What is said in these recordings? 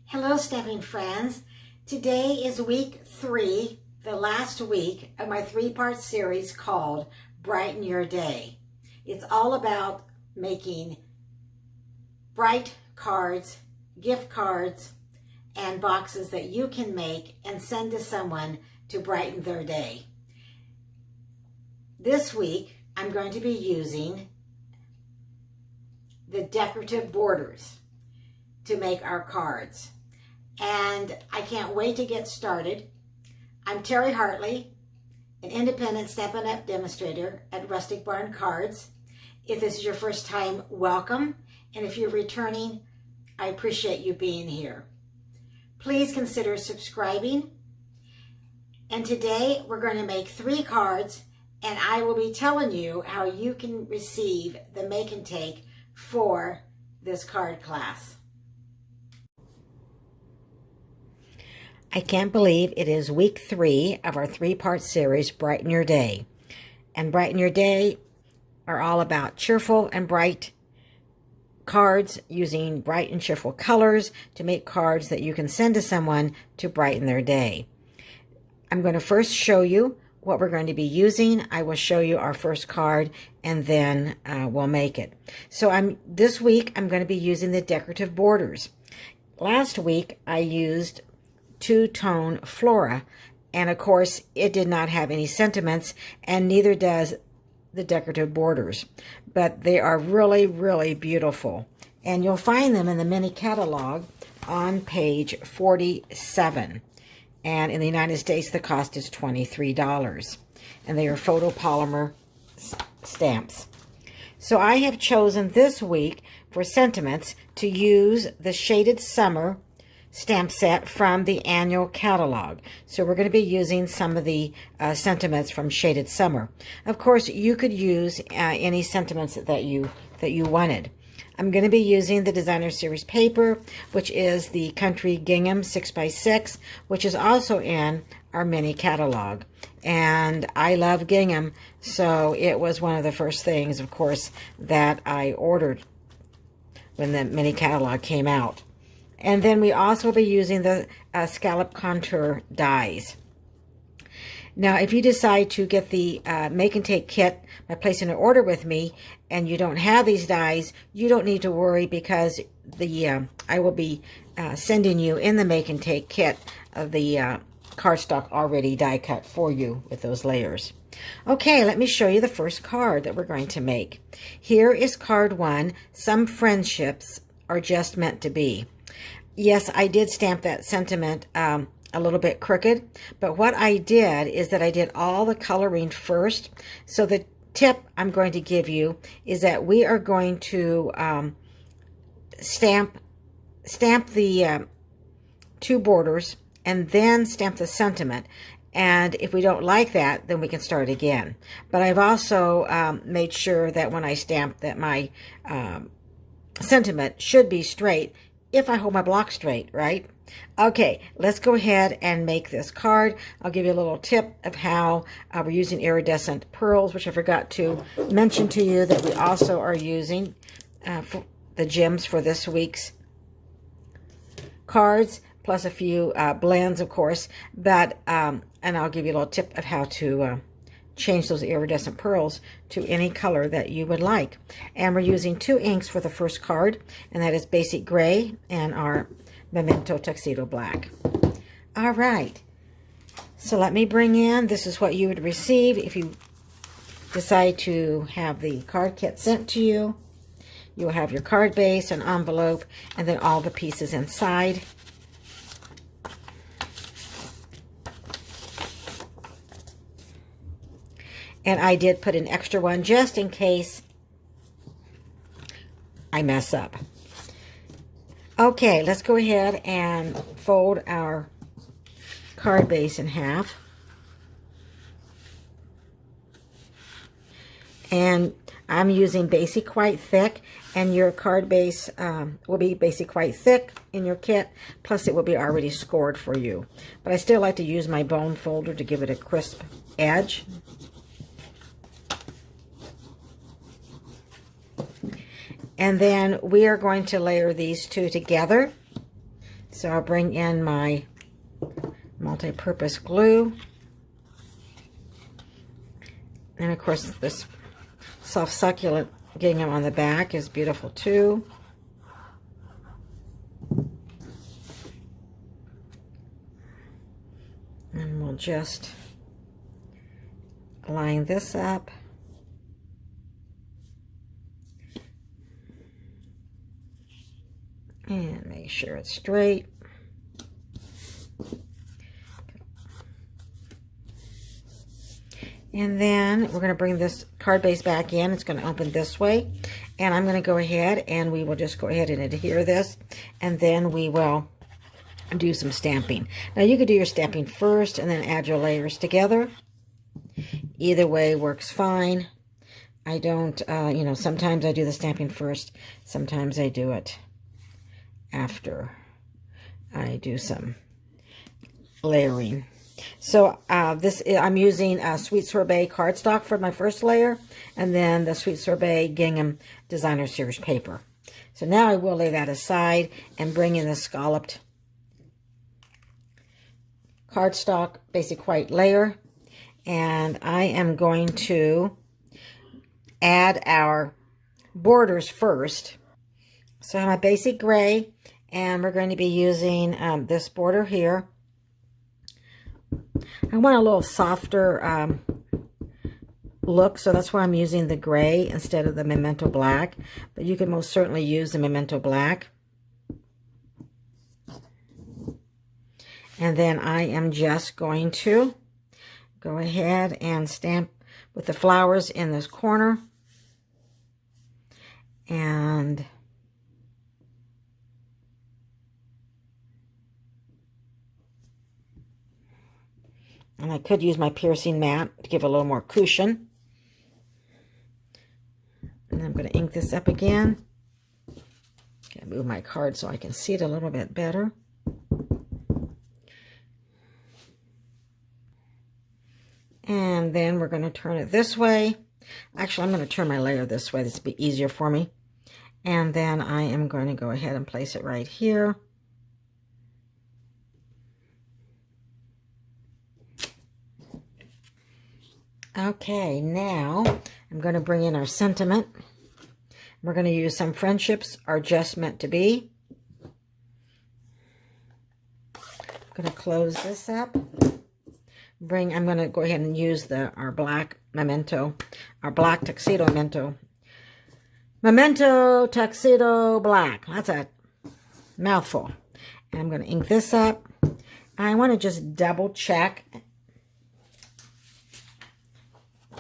Hello, Stampin' friends. Today is week 3, the last week of my 3-part series called Brighten Your Day. It's all about making bright cards, gift cards, and boxes that you can make and send to someone to brighten their day. This week, I'm going to be using the decorative borders to make our cards. And I can't wait to get started. I'm Terry Hartley, an independent Stampin'-Up demonstrator at Rustic Barn Cards. If this is your first time, welcome. And if you're returning, I appreciate you being here. Please consider subscribing. And today we're going to make 3 cards, and I will be telling you how you can receive the make and take for this card class. I can't believe it is week 3 of our 3-part series, Brighten Your Day. And Brighten Your Day are all about cheerful and bright cards using bright and cheerful colors to make cards that you can send to someone to brighten their day. I'm going to first show you what we're going to be using. I will show you our first card and then we'll make it. So this week I'm going to be using the decorative borders. Last week I used two-tone Flora, and of course it did not have any sentiments, and neither does the decorative borders, but they are really, really beautiful, and you'll find them in the mini catalog on page 47, and in the United States the cost is $23, and they are photopolymer stamps. So I have chosen this week for sentiments to use the Shaded Summer stamp set from the annual catalog. So we're going to be using some of the sentiments from Shaded Summer. Of course, you could use any sentiments that you wanted. I'm going to be using the Designer Series paper, which is the Country Gingham 6x6, which is also in our mini catalog. And I love gingham, so it was one of the first things, of course, that I ordered when the mini catalog came out. And then we also will be using the scallop contour dies. Now, if you decide to get the make and take kit by placing an order with me and you don't have these dies, you don't need to worry, because I will be sending you in the make and take kit of the cardstock already die cut for you with those layers. Okay, let me show you the first card that we're going to make. Here is card 1. Some friendships are just meant to be. Yes, I did stamp that sentiment a little bit crooked, but what I did is that I did all the coloring first. So the tip I'm going to give you is that we are going to stamp the 2 borders and then stamp the sentiment. And if we don't like that, then we can start again. But I've also made sure that when I stamp that my sentiment should be straight if I hold my block straight, right? Okay, let's go ahead and make this card. I'll give you a little tip of how we're using iridescent pearls, which I forgot to mention to you that we also are using for the gems for this week's cards, plus a few blends, of course. But and I'll give you a little tip of how to change those iridescent pearls to any color that you would like. And we're using 2 inks for the first card, and that is Basic Gray and our Memento Tuxedo Black. All right, so let me bring in, this is what you would receive if you decide to have the card kit sent to you. You'll have your card base, an envelope, and then all the pieces inside. And I did put an extra one just in case I mess up. Okay, let's go ahead and fold our card base in half. And I'm using Basic White Thick, and your card base will be Basic White Thick in your kit, plus it will be already scored for you. But I still like to use my bone folder to give it a crisp edge. And then we are going to layer these 2 together. So I'll bring in my multi-purpose glue. And of course this soft succulent gingham on the back is beautiful too. And we'll just line this up. And make sure it's straight. And then we're going to bring this card base back in. It's going to open this way. And I'm going to go ahead and we will just go ahead and adhere this. And then we will do some stamping. Now you could do your stamping first and then add your layers together. Either way works fine. I don't, you know, sometimes I do the stamping first. Sometimes I do it after I do some layering. So I'm using Sweet Sorbet cardstock for my first layer, and then the Sweet Sorbet Gingham Designer Series paper. So now I will lay that aside and bring in the scalloped cardstock basic white layer, and I am going to add our borders first. So I have my basic gray, and we're going to be using this border here. I want a little softer look, so that's why I'm using the gray instead of the Memento Black, but you can most certainly use the Memento Black. And then I am just going to go ahead and stamp with the flowers in this corner. And I could use my piercing mat to give a little more cushion. And I'm going to ink this up again. Going to move my card so I can see it a little bit better. And then we're going to turn it this way. Actually, I'm going to turn my layer this way. This will be easier for me. And then I am going to go ahead and place it right here. Okay, now I'm going to bring in our sentiment. We're going to use some friendships are just meant to be. I'm going to close this up. I'm going to go ahead and use our black memento, our black tuxedo memento tuxedo black. That's a mouthful. And I'm going to ink this up. I want to just double check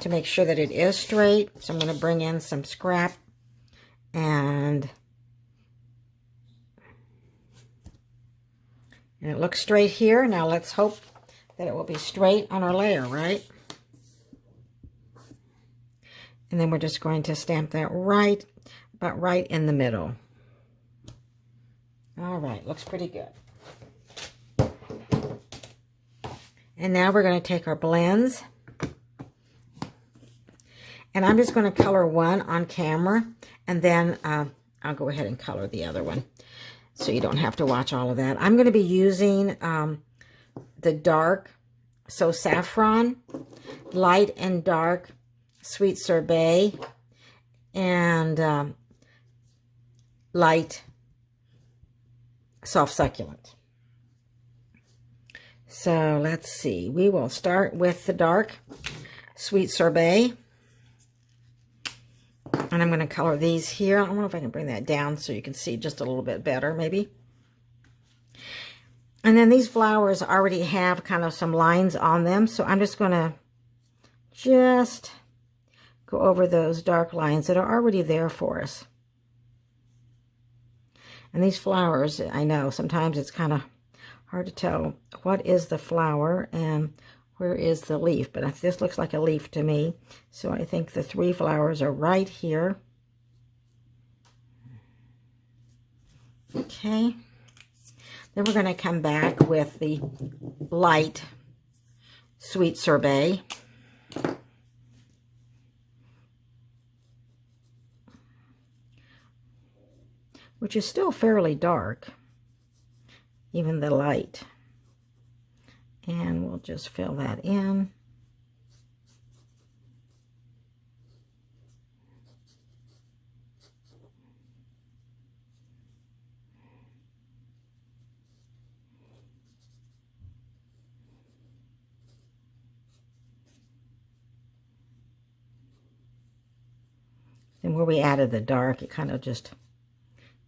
to make sure that it is straight. So I'm going to bring in some scrap and it looks straight here. Now let's hope that it will be straight on our layer, right? And then we're just going to stamp that about right in the middle. All right, looks pretty good. And now we're going to take our blends. And I'm just going to color one on camera, and then I'll go ahead and color the other one, so you don't have to watch all of that. I'm going to be using the dark, so saffron, light and dark, Sweet Sorbet, and light soft succulent. So let's see. We will start with the dark Sweet Sorbet. And I'm going to color these here. I don't know if I can bring that down so you can see just a little bit better, maybe. And then these flowers already have kind of some lines on them, so I'm just going to just go over those dark lines that are already there for us. And these flowers, I know sometimes it's kind of hard to tell what is the flower and where is the leaf, but this looks like a leaf to me. So I think the three flowers are right here. Okay. Then we're going to come back with the light Sweet Sorbet. Which is still fairly dark. even the light. And we'll just fill that in. And where we added the dark, it kind of just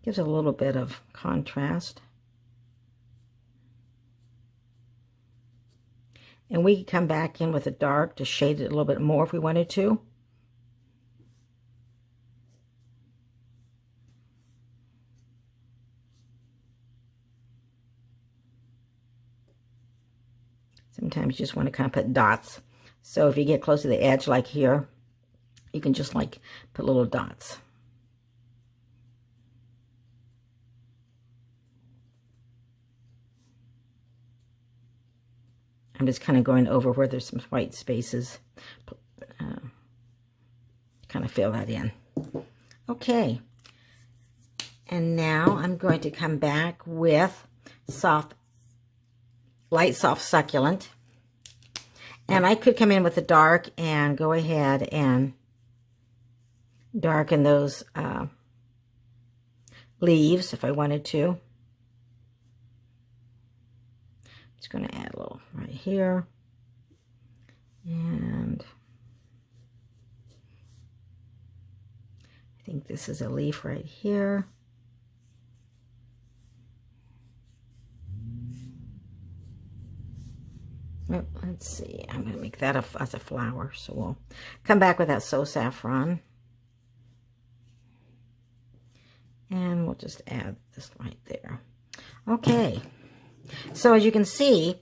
gives a little bit of contrast. And we could come back in with the dark to shade it a little bit more if we wanted to. Sometimes you just want to kind of put dots. So if you get close to the edge like here, you can just like put little dots. I'm just kind of going over where there's some white spaces. Kind of fill that in. Okay. And now I'm going to come back with light soft succulent. And I could come in with the dark and go ahead and darken those leaves if I wanted to. Just going to add a little right here. And I think this is a leaf right here. Oh, let's see. I'm going to make that as a flower. So we'll come back with that saffron. And we'll just add this right there. Okay. So as you can see,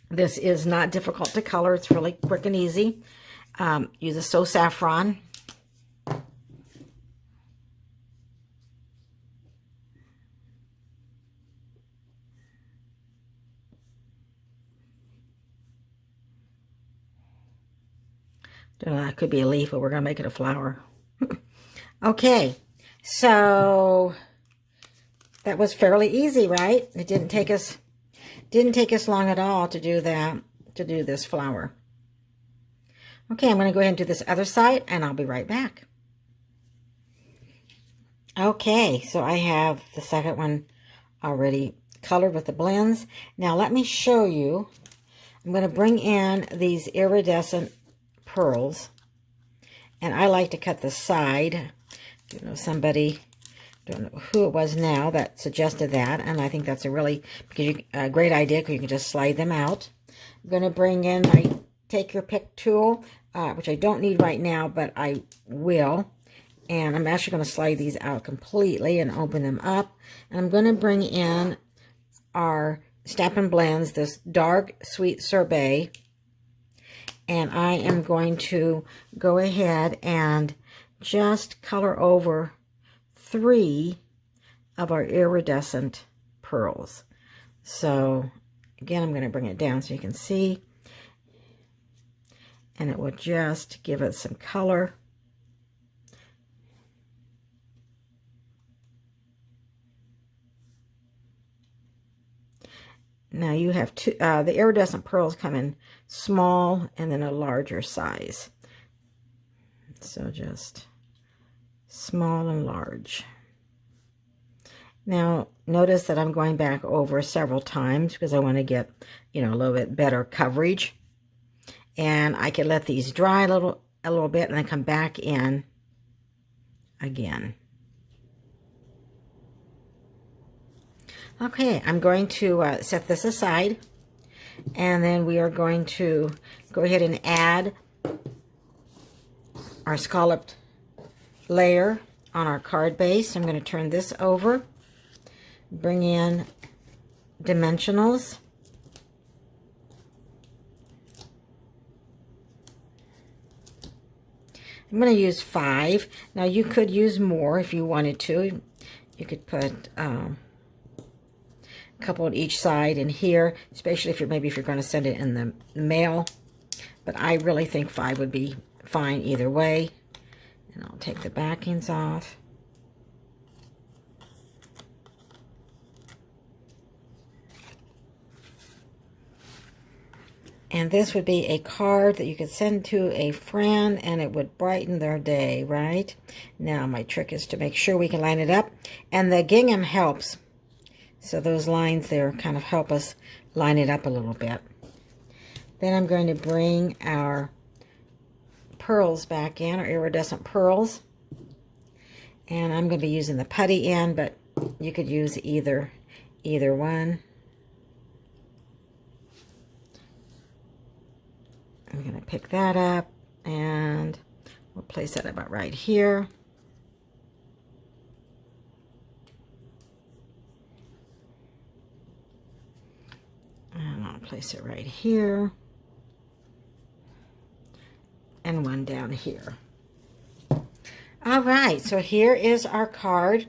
this is not difficult to color. It's really quick and easy. Use a saffron. Don't know, that could be a leaf, but we're going to make it a flower. Okay, so that was fairly easy, right? It didn't take us long at all to do that, to do this flower. Okay, I'm going to go ahead and do this other side, and I'll be right back. Okay, so I have the second one already colored with the blends. Now let me show you. I'm going to bring in these iridescent pearls, and I like to cut the side. You know, somebody, don't know who it was now, that suggested that, and I think that's a really great idea, because you can just slide them out. I'm going to bring in my take your pick tool, which I don't need right now, but I will. And I'm actually going to slide these out completely and open them up. And I'm going to bring in our Stampin Blends, this dark sweet sorbet. And I am going to go ahead and just color over 3 of our iridescent pearls. So again, I'm going to bring it down so you can see. And it will just give it some color. Now you have two, the iridescent pearls come in small and then a larger size. So just small and large. Now notice that I'm going back over several times because I want to get, you know, a little bit better coverage. And I can let these dry a little bit and then come back in again. Okay, I'm going to set this aside, and then we are going to go ahead and add our scalloped layer on our card base. I'm going to turn this over, bring in dimensionals, I'm going to use 5. Now you could use more if you wanted to. You could put a couple on each side in here, especially if you're going to send it in the mail. But I really think 5 would be fine either way. And I'll take the backings off. And this would be a card that you could send to a friend and it would brighten their day, right? Now my trick is to make sure we can line it up. And the gingham helps. So those lines there kind of help us line it up a little bit. Then I'm going to bring our pearls back in, our iridescent pearls. And I'm going to be using the putty end, but you could use either one. I'm going to pick that up and we'll place that about right here. And I'll place it right here. And one down here. All right, so here is our card.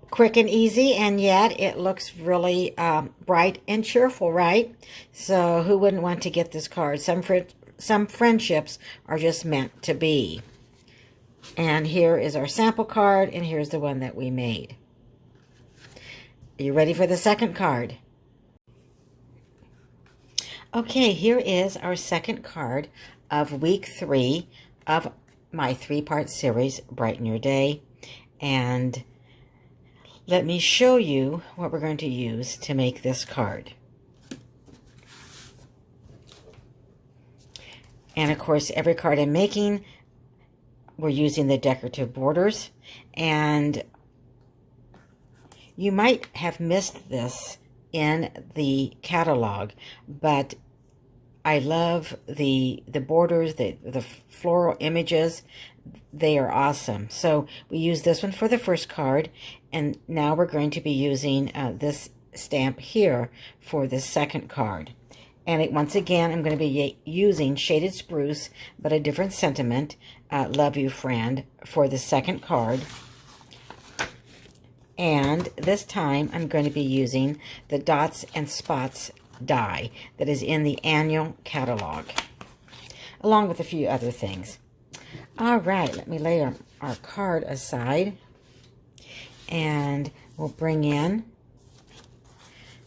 Quick and easy, and yet it looks really bright and cheerful, right? So who wouldn't want to get this card? Some friendships are just meant to be. And here is our sample card, and here's the one that we made. Are you ready for the second card? Okay, here is our second card of week 3 of my 3-part series, Brighten Your Day. And let me show you what we're going to use to make this card. And of course, every card I'm making, we're using the decorative borders. And you might have missed this in the catalog, but I love the borders, the floral images. They are awesome. So we use this one for the first card, and now we're going to be using this stamp here for the second card. And once again, I'm going to be using Shaded Spruce, but a different sentiment, Love You Friend, for the second card. And this time, I'm going to be using the Dots and Spots die that is in the annual catalog, along with a few other things. All right, let me lay our card aside, and we'll bring in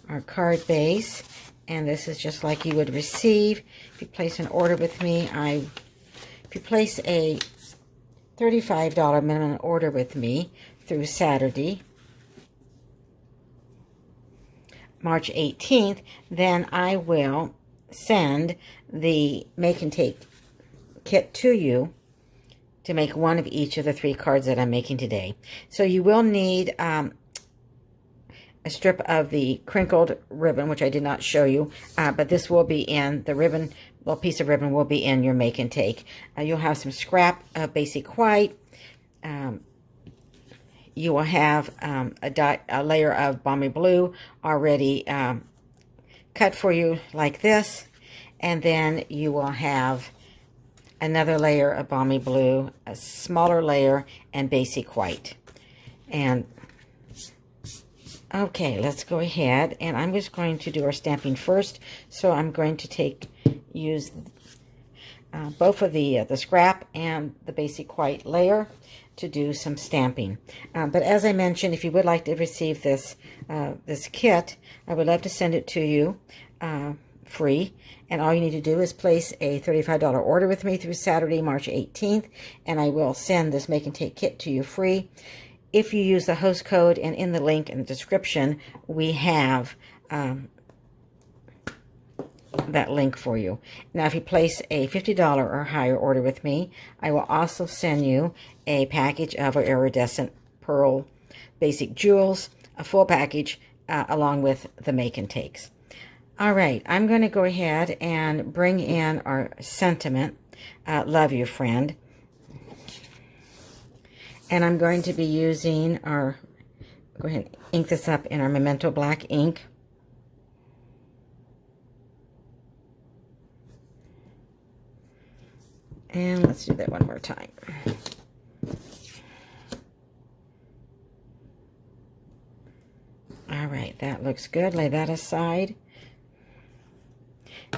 our card base. And this is just like you would receive if you place an order with me. If you place a $35 minimum order with me through Saturday, March 18th, then I will send the Make and Take kit to you to make one of each of the 3 cards that I'm making today. So you will need a strip of the crinkled ribbon, which I did not show you, but this will be in the ribbon. Little piece of ribbon will be in your Make and Take. You'll have some scrap of basic white. You will have a layer of balmy blue already cut for you like this. And then you will have another layer of balmy blue, a smaller layer, and basic white. And okay, let's go ahead. And I'm just going to do our stamping first. So I'm going to use both of the scrap and the basic white layer to do some stamping. But as I mentioned, if you would like to receive this kit, I would love to send it to you free. And all you need to do is place a $35 order with me through Saturday, March 18th, and I will send this Make and Take kit to you free. If you use the host code, and in the link in the description, we have that link for you. Now, if you place a $50 or higher order with me, I will also send you a package of our iridescent pearl basic jewels, a full package, along with the Make and Takes. All right, I'm going to go ahead and bring in our sentiment, Love You Friend. And I'm going to be using our, go ahead and ink this up in our Memento Black ink. And let's do that one more time. All right, that looks good. Lay that aside.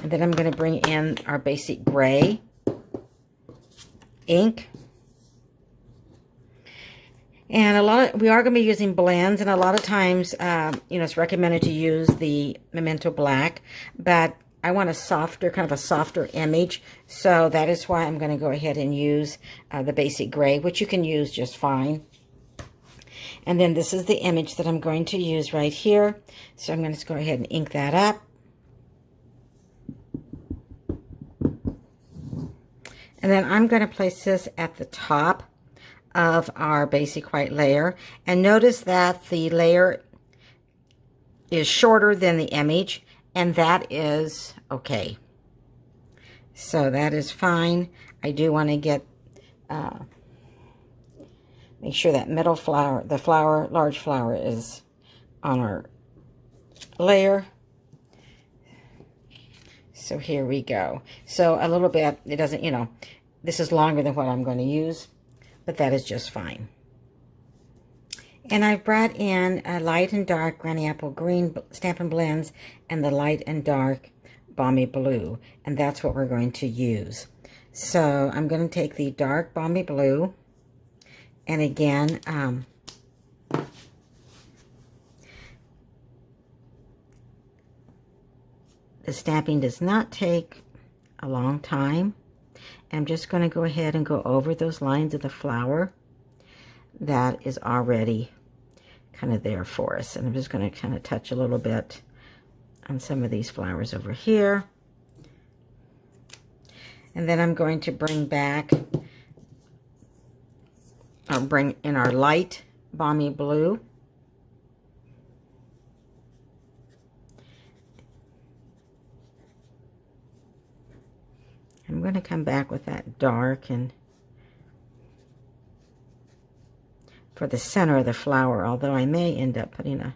And then I'm going to bring in our basic gray ink. And we are going to be using blends, and a lot of times, it's recommended to use the Memento Black, but I want a softer, kind of a softer image. So that is why I'm going to go ahead and use the basic gray, which you can use just fine. And then this is the image that I'm going to use right here. So I'm going to go ahead and ink that up. And then I'm going to place this at the top of our basic white layer. And notice that the layer is shorter than the image, and that is okay. So that is fine. I do want to get make sure that middle flower, the flower, large flower, is on our layer. So here we go. So a little bit, it doesn't, you know, this is longer than what I'm going to use, but that is just fine. And I brought in a light and dark Granny Apple Green Stampin' Blends and the light and dark Balmy Blue, and that's what we're going to use. So I'm going to take the dark Balmy Blue, and again, the stamping does not take a long time. I'm just going to go ahead and go over those lines of the flower that is already kind of there for us. And I'm just going to kind of touch a little bit on some of these flowers over here. And then I'm going to bring back, or bring in our light Balmy Blue. I'm going to come back with that dark and for the center of the flower, although I may end up putting a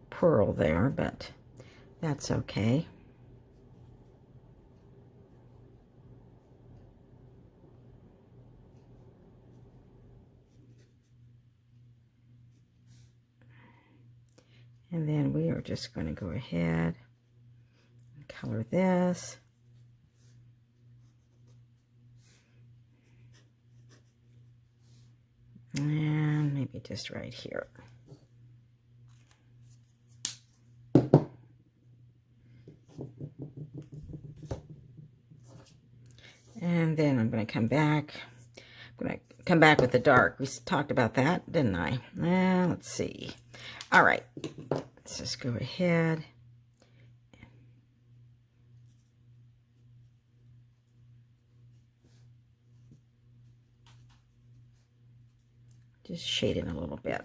pearl there, but that's okay. And then we are just going to go ahead and color this. And maybe just right here. And then I'm going to come back. I'm going to come back with the dark. We talked about that, didn't I? Let's see. All right. Let's just go ahead. Just shade it a little bit.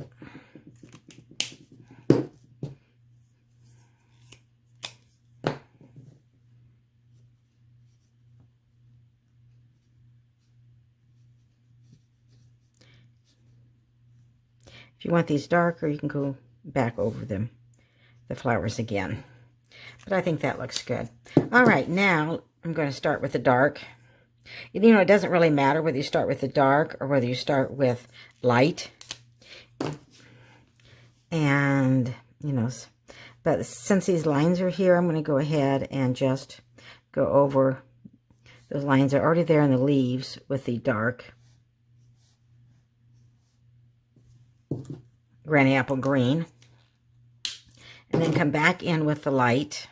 If you want these darker, you can go back over them, the flowers again. But I think that looks good. All right, now I'm going to start with the dark. You know, it doesn't really matter whether you start with the dark or whether you start with light. And, you know, but since these lines are here, I'm going to go ahead and just go over those lines that are already there in the leaves with the dark Granny Apple Green. And then come back in with the light.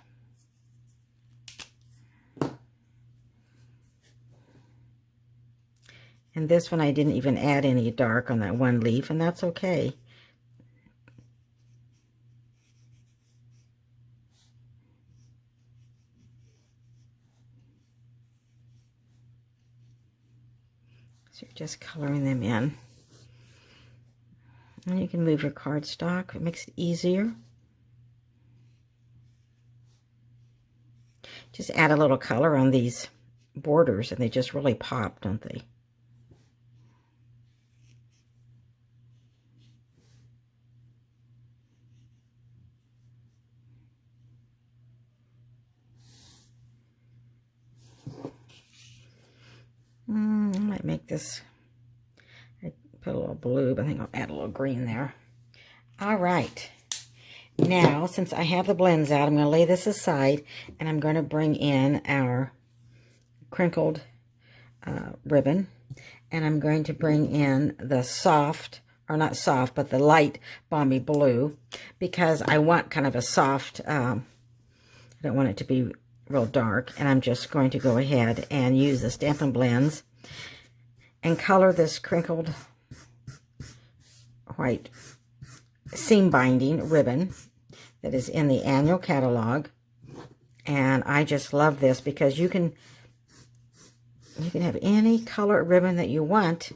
And this one I didn't even add any dark on that one leaf, and that's okay. So you're just coloring them in. And you can move your cardstock. It makes it easier. Just add a little color on these borders, and they just really pop, don't they? I might make this, I put a little blue, but I think I'll add a little green there. All right. Now, since I have the blends out, I'm going to lay this aside, and I'm going to bring in our crinkled ribbon, and I'm going to bring in the soft, or not soft, but the light Balmy Blue, because I want kind of a soft, I don't want it to be real dark, and I'm just going to go ahead and use the Stampin' Blends and color this crinkled white seam binding ribbon that is in the annual catalog. And I just love this because you can have any color ribbon that you want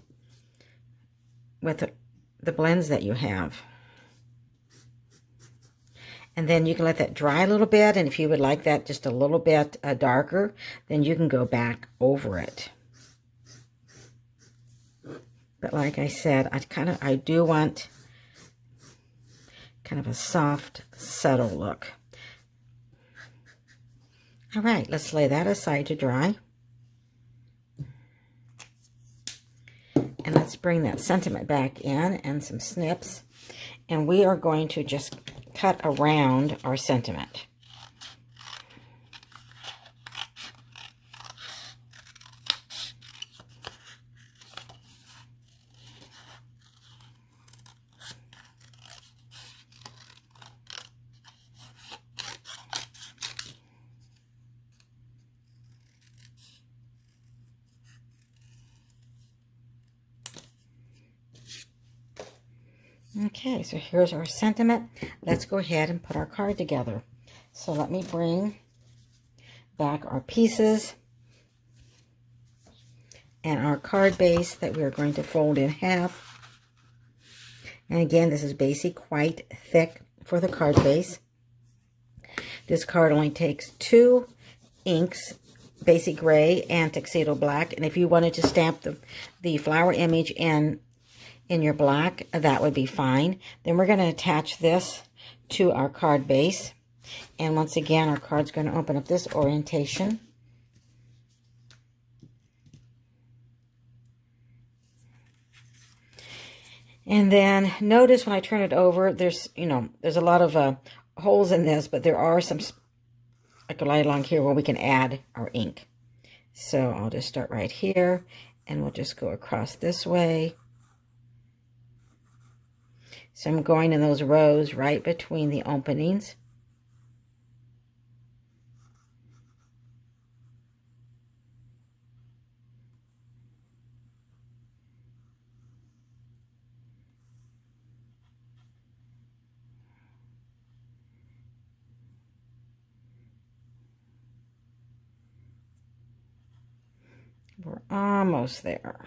with the blends that you have. And then you can let that dry a little bit, and if you would like that just a little bit darker, then you can go back over it. But like I said, I do want kind of a soft, subtle look. All right, let's lay that aside to dry. And let's bring that sentiment back in and some snips. And we are going to just cut around our sentiment. Okay, so here's our sentiment. Let's go ahead and put our card together. So let me bring back our pieces and our card base that we are going to fold in half. And again, this is basic, quite thick for the card base. This card only takes 2 inks, basic gray and tuxedo black. And if you wanted to stamp the flower image in your black, that would be fine. Then we're going to attach this to our card base. And once again, our card's going to open up this orientation. And then notice when I turn it over, there's a lot of holes in this, but there are some, like right along here, where we can add our ink. So I'll just start right here, and we'll just go across this way. So I'm going in those rows right between the openings. We're almost there.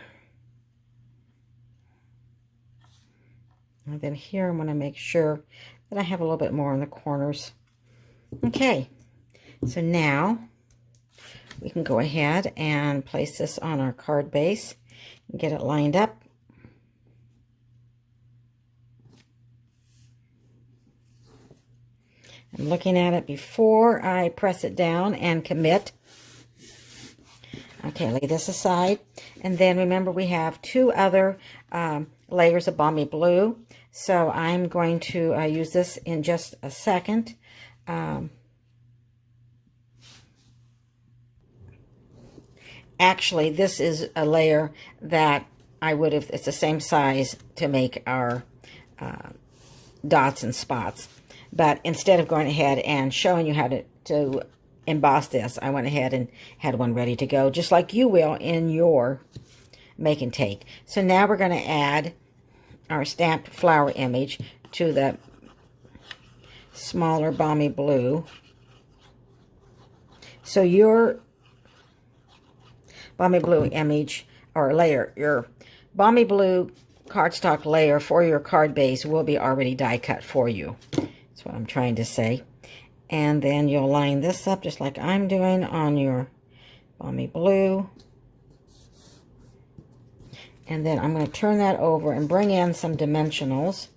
And then here I'm going to make sure that I have a little bit more in the corners. Okay, so now we can go ahead and place this on our card base and get it lined up. I'm looking at it before I press it down and commit. Okay, lay this aside. And then remember, we have 2 other layers of Balmy Blue. So I'm going to use this in just a second. Actually, this is a layer that I would have, it's the same size to make our dots and spots. But instead of going ahead and showing you how to emboss this, I went ahead and had one ready to go, just like you will in your make and take. So now we're going to add our stamped flower image to the smaller Balmy Blue. So your Balmy Blue image or layer, your Balmy Blue cardstock layer for your card base will be already die cut for you. That's what I'm trying to say. And then you'll line this up just like I'm doing on your Balmy Blue. And then I'm going to turn that over and bring in some dimensionals.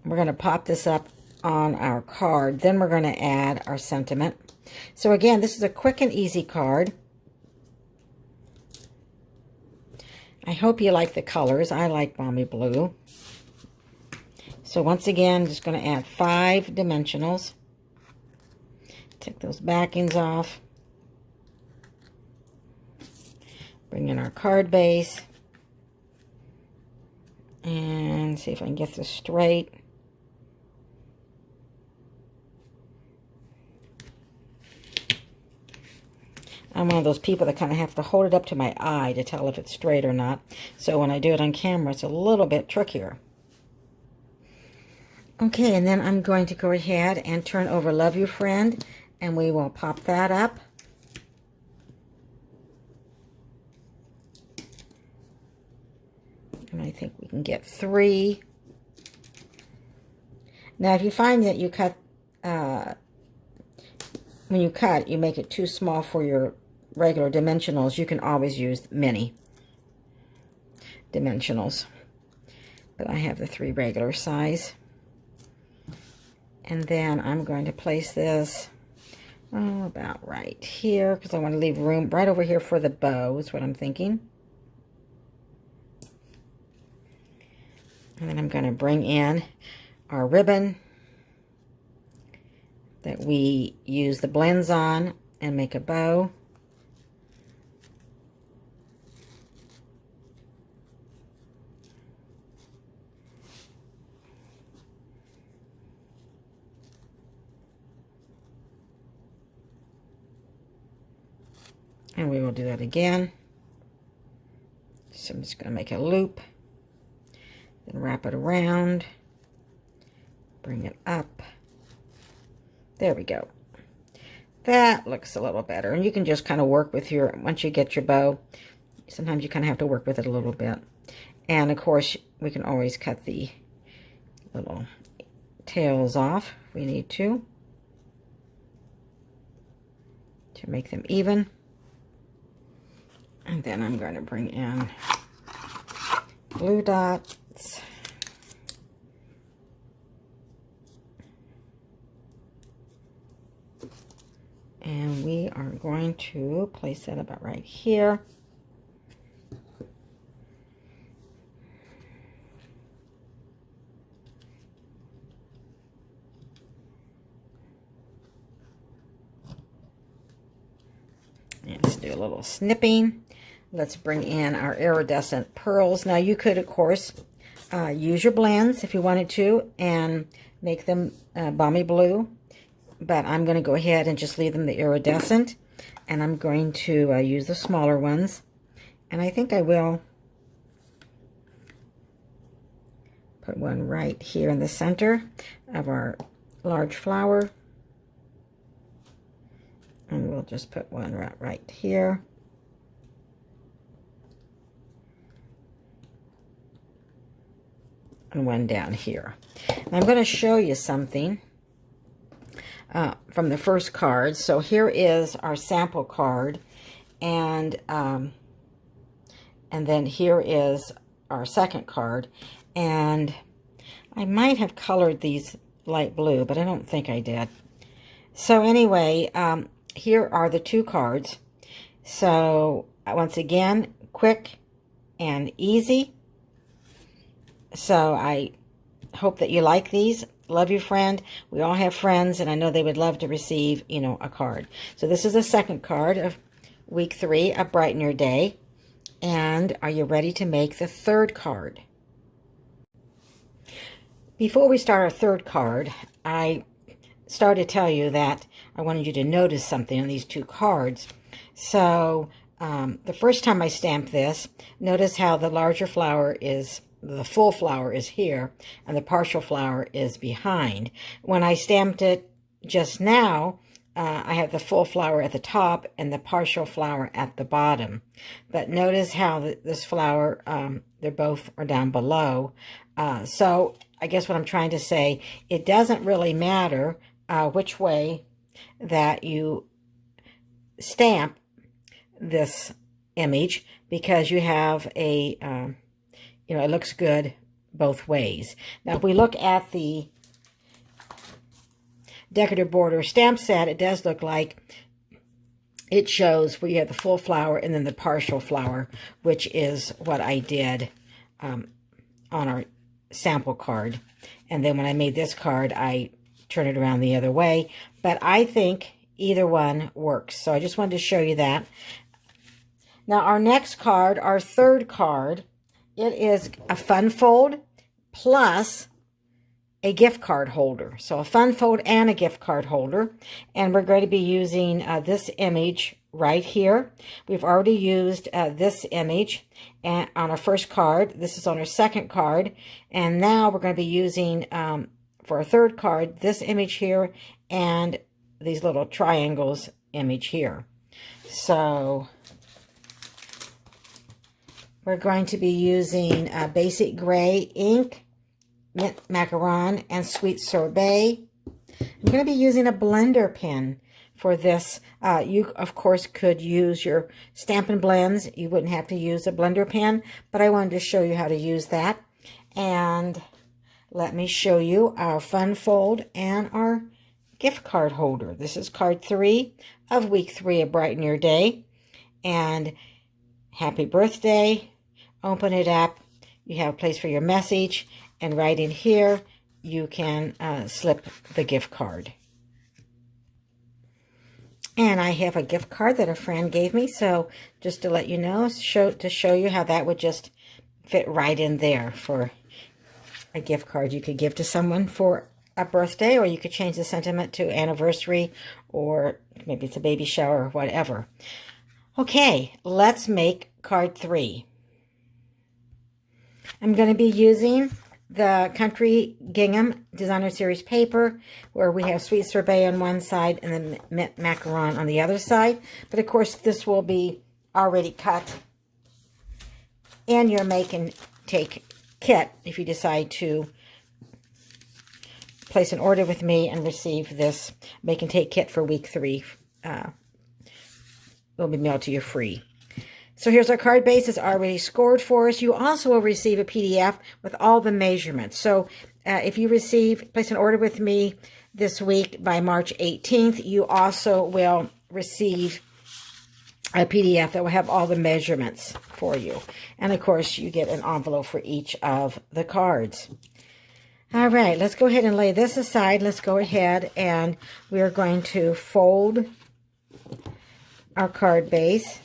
And we're going to pop this up on our card. Then we're going to add our sentiment. So again, this is a quick and easy card. I hope you like the colors. I like Balmy Blue. So once again, just going to add 5 dimensionals. Take those backings off. Bring in our card base. And see if I can get this straight. I'm one of those people that kind of have to hold it up to my eye to tell if it's straight or not. So when I do it on camera, it's a little bit trickier. Okay, and then I'm going to go ahead and turn over Love You Friend, and we will pop that up. And I think we can get 3. Now, if you find that you cut, when you cut, you make it too small for your regular dimensionals, you can always use mini dimensionals. But I have the 3 regular size. And then I'm going to place this about right here, because I want to leave room right over here for the bow, is what I'm thinking. And then I'm going to bring in our ribbon that we use the blends on and make a bow. And we will do that again. So I'm just going to make a loop, then wrap it around, bring it up. There we go. That looks a little better. And you can just kind of work with your, once you get your bow, sometimes you kind of have to work with it a little bit. And of course, we can always cut the little tails off if we need to make them even. And then I'm going to bring in glue dots. And we are going to place that about right here. And let's do a little snipping. Let's bring in our iridescent pearls. Now you could, of course, use your blends if you wanted to and make them balmy blue. But I'm going to go ahead and just leave them the iridescent. And I'm going to use the smaller ones. And I think I will put one right here in the center of our large flower. And we'll just put one right here. And one down here. And I'm going to show you something from the first card. So here is our sample card, and then here is our second card. And I might have colored these light blue, but I don't think I did. So anyway, here are the 2 cards. So once again, quick and easy. So I hope that you like these. Love you, friend. We all have friends, and I know they would love to receive, you know, a card. So this is the second card of week 3 of Brighten Your Day. And are you ready to make the third card? Before we start our third card, I started to tell you that I wanted you to notice something on these 2 cards. So the first time I stamped this, notice how the larger flower is, the full flower is here, and the partial flower is behind. When I stamped it just now, I have the full flower at the top and the partial flower at the bottom. But notice how this flower, they're both are down below. So I guess what I'm trying to say, it doesn't really matter which way that you stamp this image, because you have a, you know, it looks good both ways. Now, if we look at the decorative border stamp set, it does look like it shows where you have the full flower and then the partial flower, which is what I did on our sample card. And then when I made this card, I turned it around the other way. But I think either one works. So I just wanted to show you that. Now, our next card, our third card, it is a fun fold plus a gift card holder. So a fun fold and a gift card holder. And we're going to be using this image right here. We've already used this image on our first card. This is on our second card. And now we're going to be using, for our third card, this image here and these little triangles image here. So we're going to be using basic gray ink, mint macaron, and sweet sorbet. I'm going to be using a blender pen for this. You, of course, could use your Stampin Blends. You wouldn't have to use a blender pen, but I wanted to show you how to use that. And let me show you our fun fold and our gift card holder. This is card 3 of week 3 of Brighten Your Day. And happy birthday. Open it up. You have a place for your message. And right in here, you can slip the gift card. And I have a gift card that a friend gave me. So just to let you know, to show you how that would just fit right in there for a gift card you could give to someone for a birthday, or you could change the sentiment to anniversary, or maybe it's a baby shower or whatever. Okay, let's make card 3. I'm going to be using the Country Gingham Designer Series paper, where we have sweet sorbet on one side and then mint macaron on the other side. But of course, this will be already cut in your make and take kit if you decide to place an order with me and receive this make and take kit for week 3. Will be mailed to you free. So here's our card base. It's already scored for us. You also will receive a PDF with all the measurements. So if you place an order with me this week by March 18th, you also will receive a PDF that will have all the measurements for you. And of course, you get an envelope for each of the cards. All right, let's go ahead and lay this aside. Let's go ahead and we are going to fold our card base.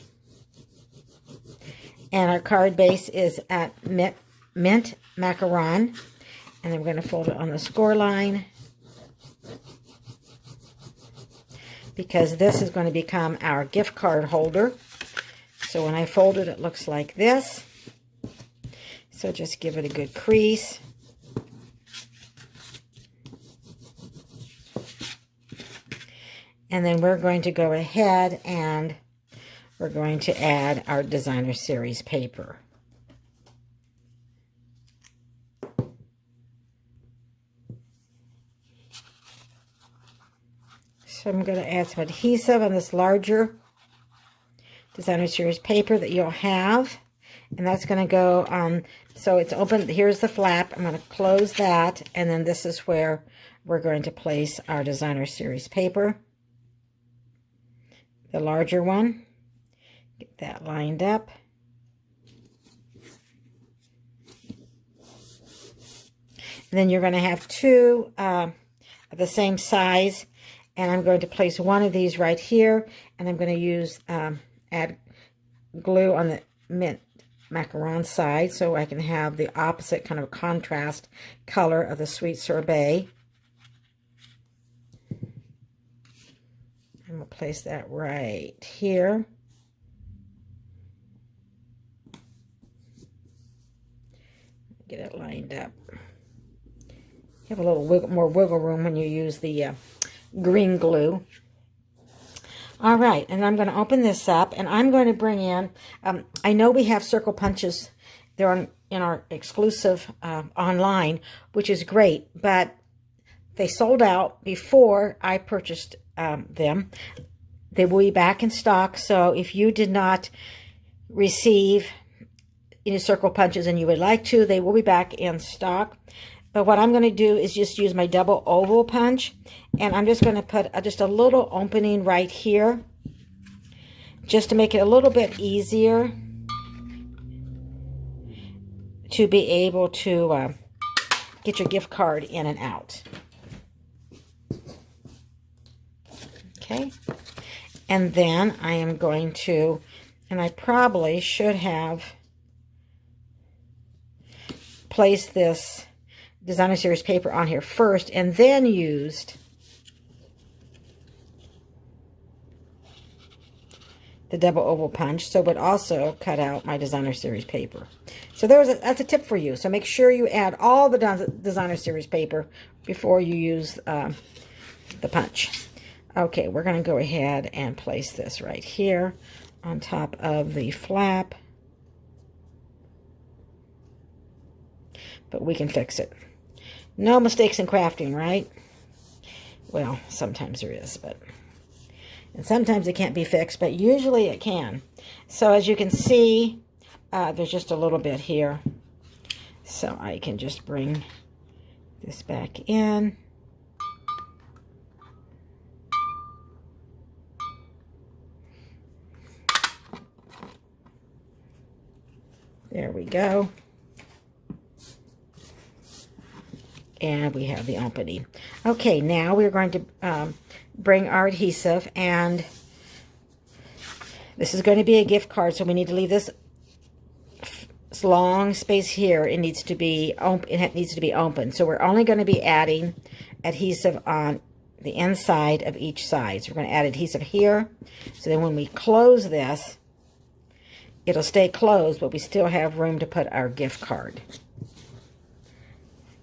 And our card base is at mint macaron. And then we're going to fold it on the score line, because this is going to become our gift card holder. So when I fold it, it looks like this. So just give it a good crease. And then we're going to go ahead and we're going to add our Designer Series paper. So I'm going to add some adhesive on this larger Designer Series paper that you'll have. And that's going to go on, so it's open. Here's the flap. I'm going to close that. And then this is where we're going to place our Designer Series paper. The larger one. Get that lined up. And then you're going to have two of the same size. And I'm going to place one of these right here. And I'm going to use, add glue on the mint macaron side so I can have the opposite kind of contrast color of the sweet sorbet. And we'll place that right here. Get it lined up. You have a little more wiggle room when you use the green glue. All right, and I'm going to open this up, and I'm going to bring in, I know we have circle punches. They're in our exclusive online, which is great, but they sold out before I purchased them. They will be back in stock, so if you did not receive any circle punches and you would like to, they will be back in stock. But what I'm going to do is just use my double oval punch, and I'm just going to put just a little opening right here, just to make it a little bit easier to be able to get your gift card in and out. Okay, and then I am going to, and I probably should have placed this designer series paper on here first and then used the double oval punch, so it would also cut out my designer series paper. So that's a tip for you. So make sure you add all the designer series paper before you use the punch. Okay, we're going to go ahead and place this right here on top of the flap. But we can fix it. No mistakes in crafting, right? Well, sometimes there is, and sometimes it can't be fixed, but usually it can. So as you can see, there's just a little bit here. So I can just bring this back in. There we go. And we have the opening. Okay, now we're going to bring our adhesive, and this is going to be a gift card, so we need to leave this long space here. It needs to be open. So we're only going to be adding adhesive on the inside of each side. So we're going to add adhesive here. So then when we close this, it'll stay closed, but we still have room to put our gift card.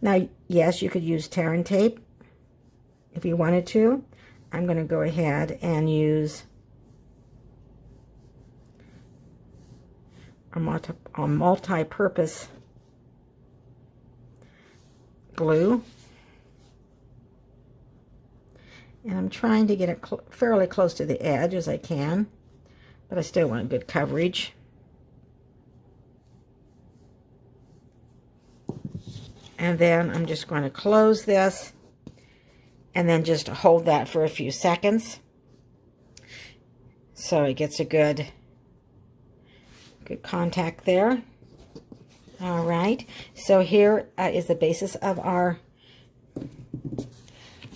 Now, yes, you could use tear and tape if you wanted to. I'm going to go ahead and use a multi-purpose glue. And I'm trying to get it fairly close to the edge as I can, but I still want good coverage. And then I'm just going to close this and then just hold that for a few seconds so it gets a good contact there. All right, so here is the basis of our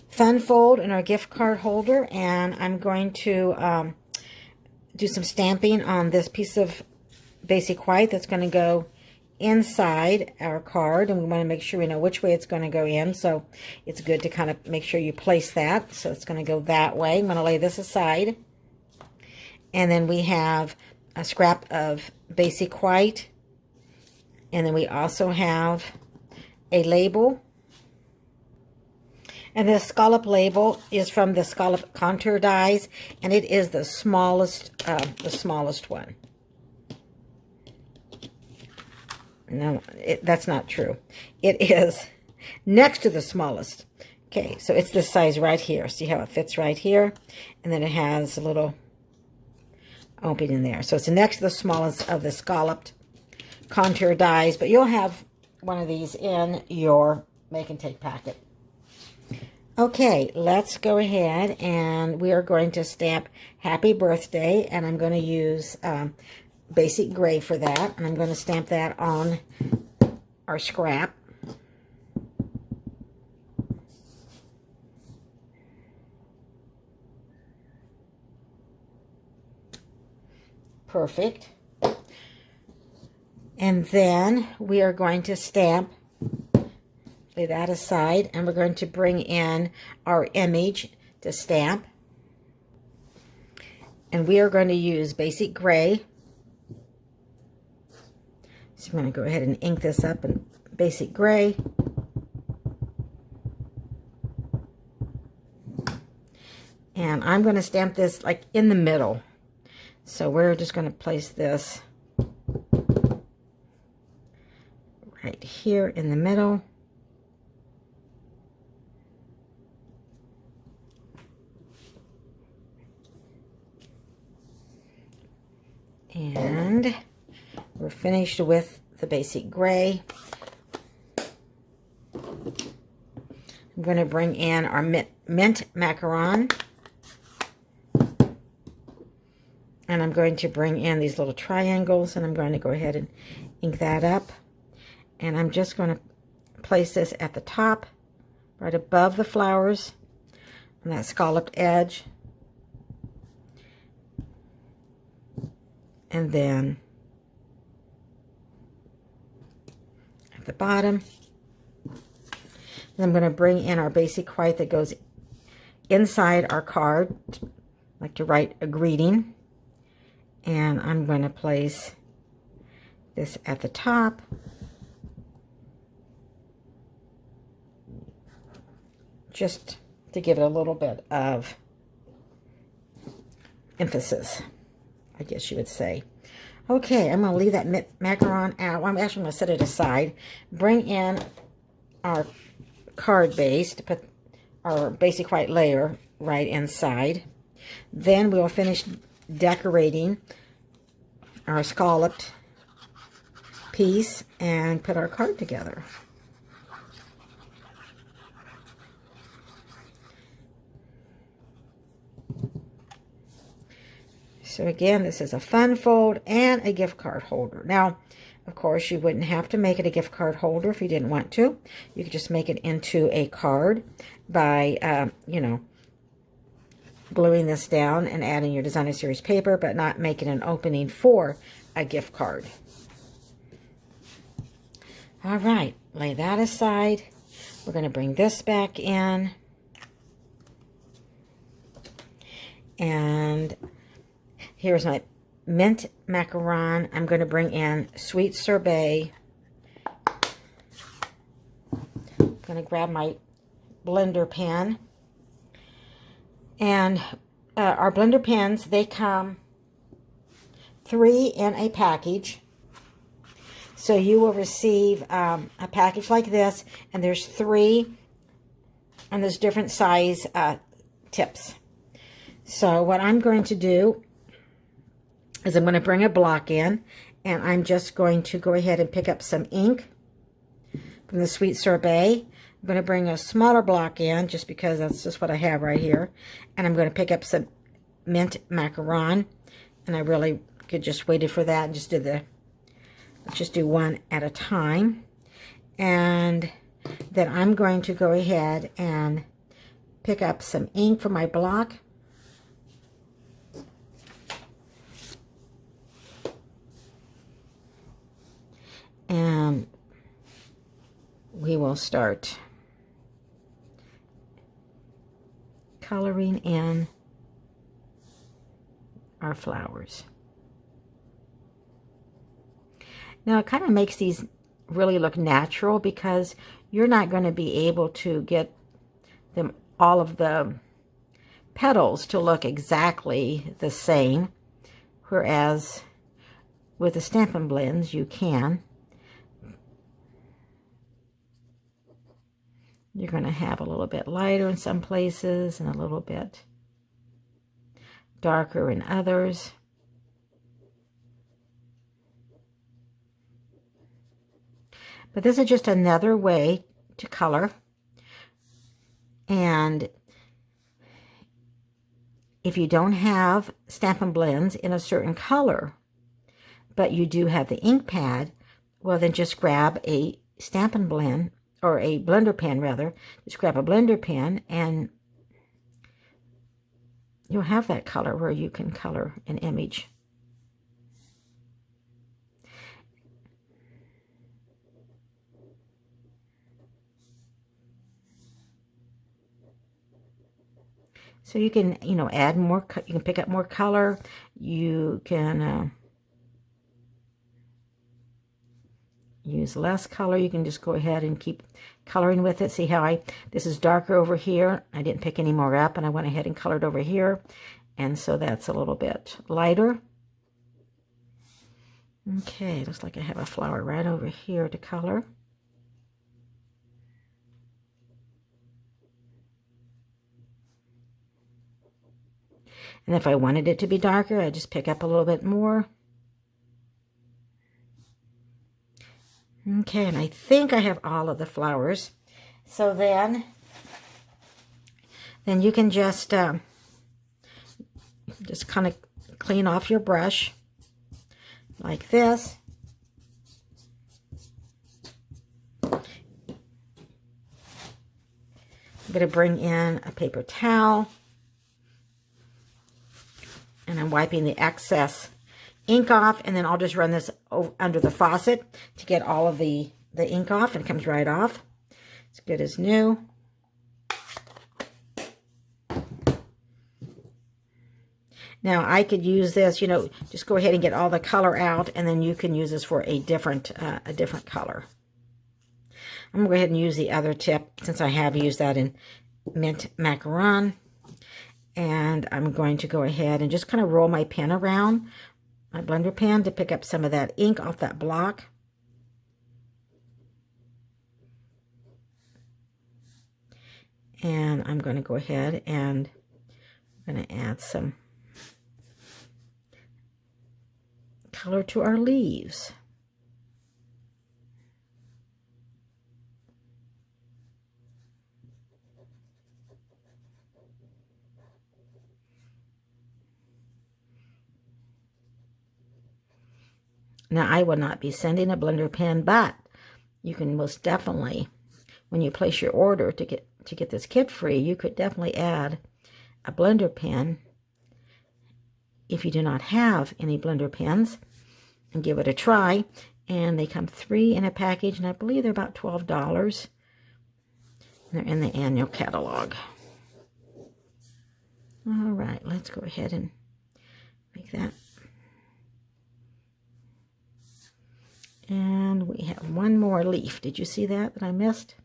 fun fold and our gift card holder, and I'm going to do some stamping on this piece of basic white that's going to go inside our card, and we want to make sure we know which way it's going to go in, so it's good to kind of make sure you place that. So it's going to go that way. I'm going to lay this aside, and then we have a scrap of basic white, and then we also have a label, and this scallop label is from the scallop contour dies, and it is the smallest one. No, that's not true. It is next to the smallest. Okay, so it's this size right here. See how it fits right here? And then it has a little opening in there. So it's next to the smallest of the scalloped contour dies, but you'll have one of these in your make and take packet. Okay, let's go ahead, and we are going to stamp Happy Birthday, and I'm going to use basic gray for that, and I'm going to stamp that on our scrap. Perfect. And then we are going to stamp, lay that aside, and we're going to bring in our image to stamp. And we are going to use basic gray. So I'm going to go ahead and ink this up in basic gray. And I'm going to stamp this like in the middle. So we're just going to place this right here in the middle. And we're finished with the basic gray. I'm going to bring in our mint macaron. And I'm going to bring in these little triangles, and I'm going to go ahead and ink that up. And I'm just going to place this at the top, right above the flowers, on that scalloped edge. And then at the bottom. And I'm going to bring in our basic white that goes inside our card. I like to write a greeting. And I'm going to place this at the top. Just to give it a little bit of emphasis, I guess you would say. Okay, I'm going to leave that macaron out. I'm actually going to set it aside. Bring in our card base to put our basic white layer right inside. Then we'll finish decorating our scalloped piece and put our card together. So again, this is a fun fold and a gift card holder. Now, of course, you wouldn't have to make it a gift card holder if you didn't want to. You could just make it into a card by, you know, gluing this down and adding your designer series paper, but not making an opening for a gift card. All right, lay that aside. We're going to bring this back in. And here's my mint macaron. I'm going to bring in sweet sorbet. I'm going to grab my blender pen. And our blender pens, they come 3 in a package. So you will receive a package like this, and there's 3, and there's different size tips. So what I'm going to do is I'm going to bring a block in, and I'm just going to go ahead and pick up some ink from the Sweet Sorbet. I'm going to bring a smaller block in just because that's just what I have right here. And I'm going to pick up some mint macaron, and I really could just waited for that and just did the, let's just do one at a time. And then I'm going to go ahead and pick up some ink for my block. And we will start coloring in our flowers. Now it kind of makes these really look natural because you're not going to be able to get them, all of the petals, to look exactly the same, whereas with the Stampin' Blends you can. You're going to have a little bit lighter in some places and a little bit darker in others. But this is just another way to color. And if you don't have Stampin' Blends in a certain color, but you do have the ink pad, well then just grab a Stampin' Blend, or a blender pen rather. Just grab a blender pen and you'll have that color where you can color an image. So you can, you know, add more, you can pick up more color. You can use less color. You can just go ahead and keep coloring with it. See how this is darker over here. I didn't pick any more up, and I went ahead and colored over here. And so that's a little bit lighter. Okay, looks like I have a flower right over here to color. And if I wanted it to be darker, I just pick up a little bit more. Okay, and I think I have all of the flowers. So then you can just kind of clean off your brush like this. I'm going to bring in a paper towel, and I'm wiping the excess ink off, and then I'll just run this under the faucet to get all of the ink off, and it comes right off. It's good as new. Now, I could use this, you know, just go ahead and get all the color out, and then you can use this for a different color. I'm going to go ahead and use the other tip, since I have used that in mint macaron. And I'm going to go ahead and just kind of roll my pen around, my blender pen, to pick up some of that ink off that block. And I'm going to go ahead and I'm going to add some color to our leaves. Now, I will not be sending a blender pen, but you can most definitely, when you place your order to get this kit free, you could definitely add a blender pen if you do not have any blender pens, and give it a try. And they come 3 in a package, and I believe they're about $12. They're in the annual catalog. All right, let's go ahead and make that. And we have one more leaf. Did you see that I missed?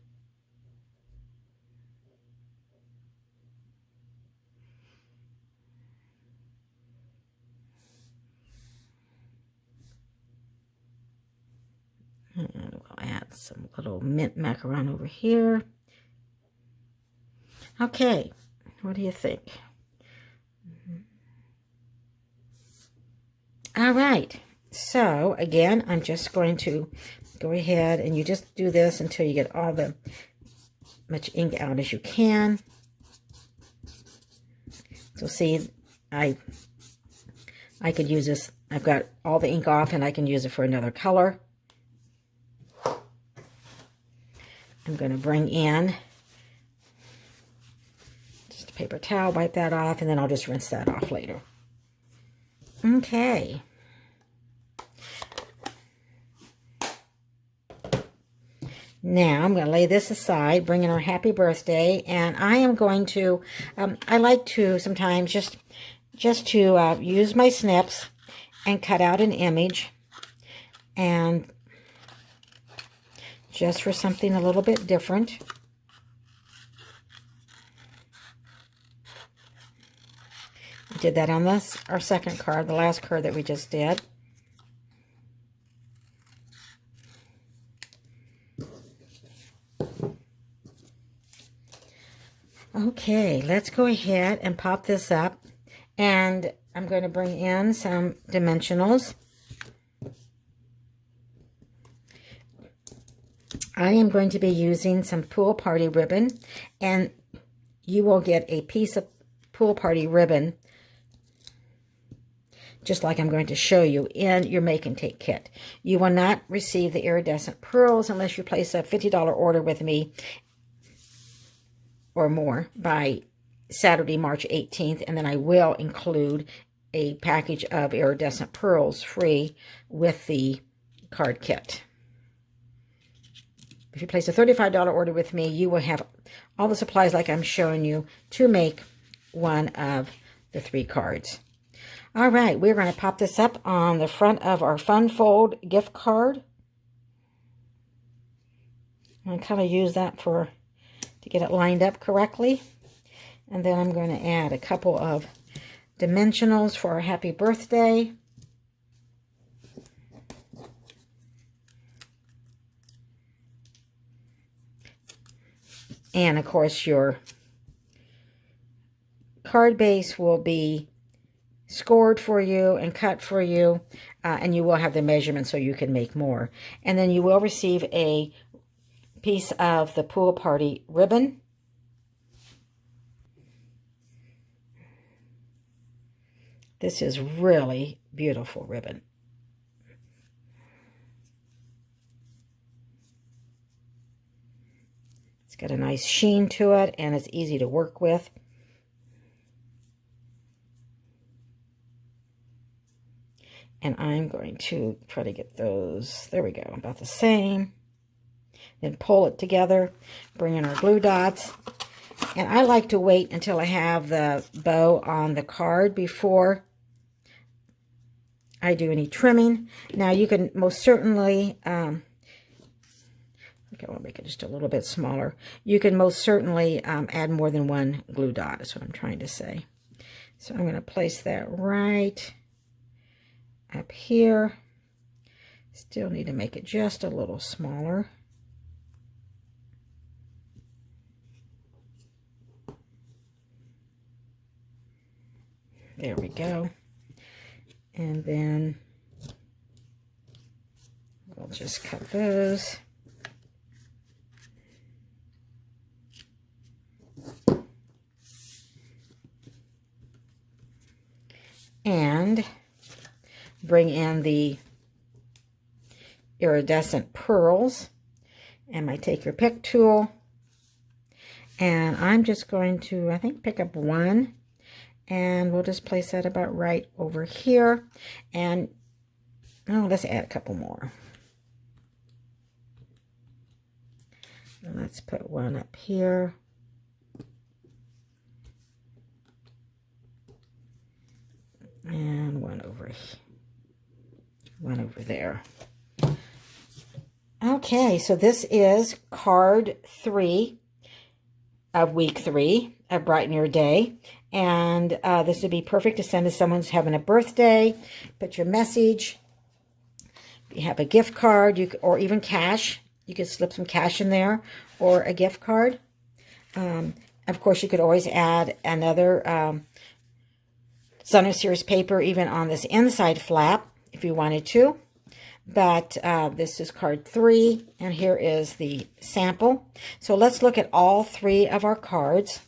And we'll add some little mint macaron over here. Okay, what do you think? All right, so again, I'm just going to go ahead, and you just do this until you get all the much ink out as you can. So see, I could use this. I've got all the ink off, and I can use it for another color. I'm going to bring in just a paper towel, wipe that off, and then I'll just rinse that off later. Okay. Now I'm going to lay this aside, bring in our happy birthday, and I am going to, I like to sometimes just to use my snips and cut out an image, and just for something a little bit different. I did that on our second card, the last card that we just did. Okay, let's go ahead and pop this up, and I'm going to bring in some dimensionals. I am going to be using some pool party ribbon, and you will get a piece of pool party ribbon just like I'm going to show you in your make and take kit. You will not receive the iridescent pearls unless you place a $50 order with me or more by Saturday, March 18th, and then I will include a package of iridescent pearls free with the card kit. If you place a $35 order with me, you will have all the supplies like I'm showing you to make one of the 3 cards. All right, we're going to pop this up on the front of our Fun Fold gift card. I'm going to kind of use that to get it lined up correctly. And then I'm going to add a couple of dimensionals for our happy birthday. And of course, your card base will be scored for you and cut for you, and you will have the measurements so you can make more. And then you will receive a piece of the pool party ribbon. This is really beautiful ribbon. It's got a nice sheen to it, and it's easy to work with. And I'm going to try to get those, there we go, about the same. Then pull it together, bring in our glue dots. And I like to wait until I have the bow on the card before I do any trimming. Now you can most certainly, okay, I'll make it just a little bit smaller. You can most certainly add more than one glue dot, is what I'm trying to say. So I'm going to place that right up here. Still need to make it just a little smaller. There we go. And then we'll just cut those. And bring in the iridescent pearls. And I take your pick tool. And I'm just going to, I think, pick up one. And we'll just place that about right over here. And, oh, let's add a couple more. And let's put one up here. And one over there. Okay, so this is card 3 of week 3 of Brighten Your Day. And this would be perfect to send to someone who's having a birthday. Put your message. If you have a gift card, or even cash, you could slip some cash in there, or a gift card. Of course, you could always add another Sunner Series paper even on this inside flap if you wanted to. But this is card 3, and here is the sample. So let's look at all 3 of our cards.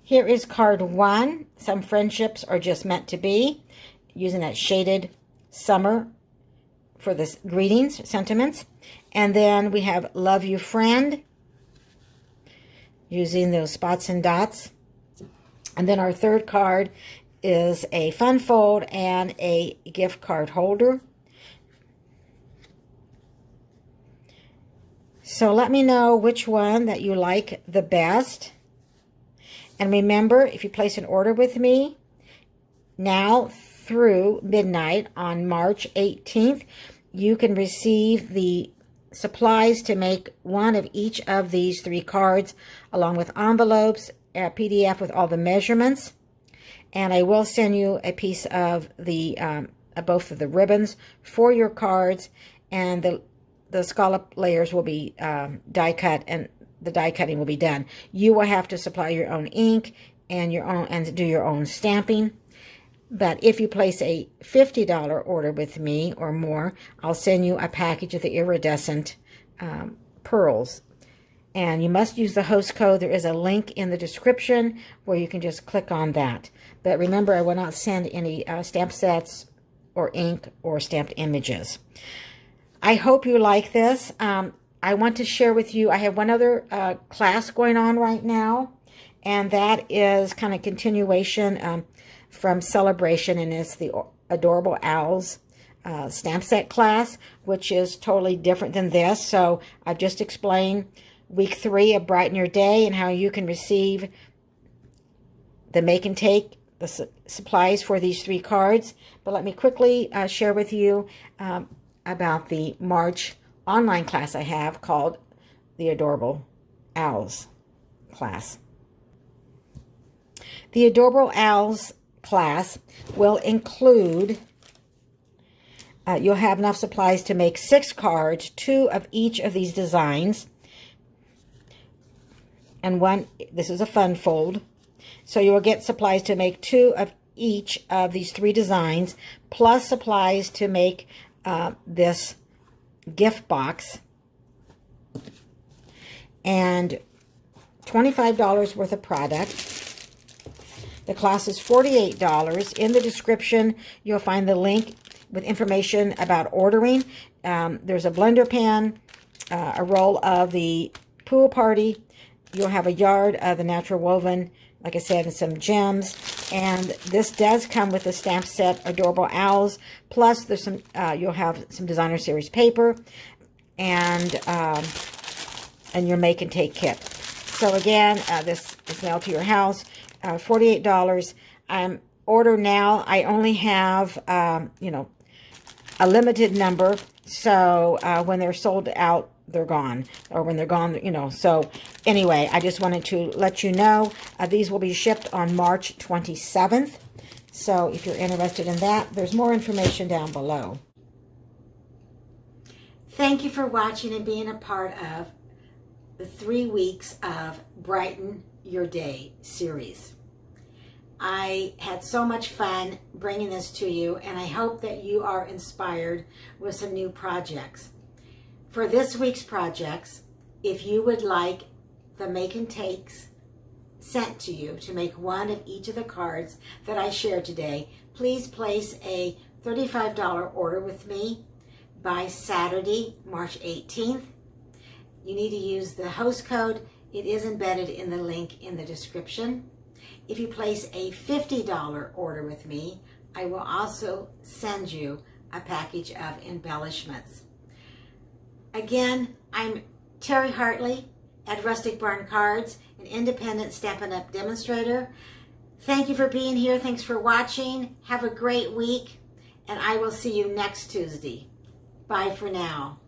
Here is card 1. Some friendships are just meant to be. Using that shaded summer for the greetings, sentiments. And then we have Love You Friend. Using those spots and dots. And then our third card is a fun fold and a gift card holder. So let me know which one that you like the best. And remember, if you place an order with me now through midnight on March 18th, you can receive the supplies to make one of each of these 3 cards, along with envelopes, a PDF with all the measurements. And I will send you a piece of the both of the ribbons for your cards, and the scallop layers will be die cut, and the die cutting will be done. You will have to supply your own ink and do your own stamping. But if you place a $50 order with me or more, I'll send you a package of the iridescent pearls. And you must use the host code. There is a link in the description where you can just click on that. But remember, I will not send any stamp sets or ink or stamped images. I hope you like this. I want to share with you, I have one other class going on right now, and that is kind of continuation from Celebration, and it's the Adorable Owls stamp set class, which is totally different than this. So I've just explained week 3 of Brighten Your Day and how you can receive the make and take, the supplies for these 3 cards. But let me quickly share with you about the March online class I have called the Adorable Owls class. The Adorable Owls class will include, you'll have enough supplies to make 6 cards, 2 of each of these designs, and one, this is a fun fold. So you will get supplies to make 2 of each of these 3 designs, plus supplies to make this gift box, and $25 worth of product. The class is $48. In the description, you'll find the link with information about ordering. There's a blender pen, a roll of the pool party. You'll have a yard of the natural woven, like I said, and some gems. And this does come with a stamp set, Adorable Owls, plus there's some, you'll have some designer series paper and your make and take kit. So again, this is mailed to your house, $48. Order now. I only have, you know, a limited number. So when they're sold out, they're gone, or when they're gone, you know. So anyway, I just wanted to let you know these will be shipped on March 27th. So if you're interested in that, there's more information down below. Thank you for watching and being a part of the 3 weeks of Brighten Your Day series. I had so much fun bringing this to you, and I hope that you are inspired with some new projects. For this week's projects, if you would like the make and takes sent to you to make one of each of the cards that I shared today, please place a $35 order with me by Saturday, March 18th. You need to use the host code. It is embedded in the link in the description. If you place a $50 order with me, I will also send you a package of embellishments. Again, I'm Terry Hartley at Rustic Barn Cards, an independent Stampin' Up! Demonstrator. Thank you for being here. Thanks for watching. Have a great week, and I will see you next Tuesday. Bye for now.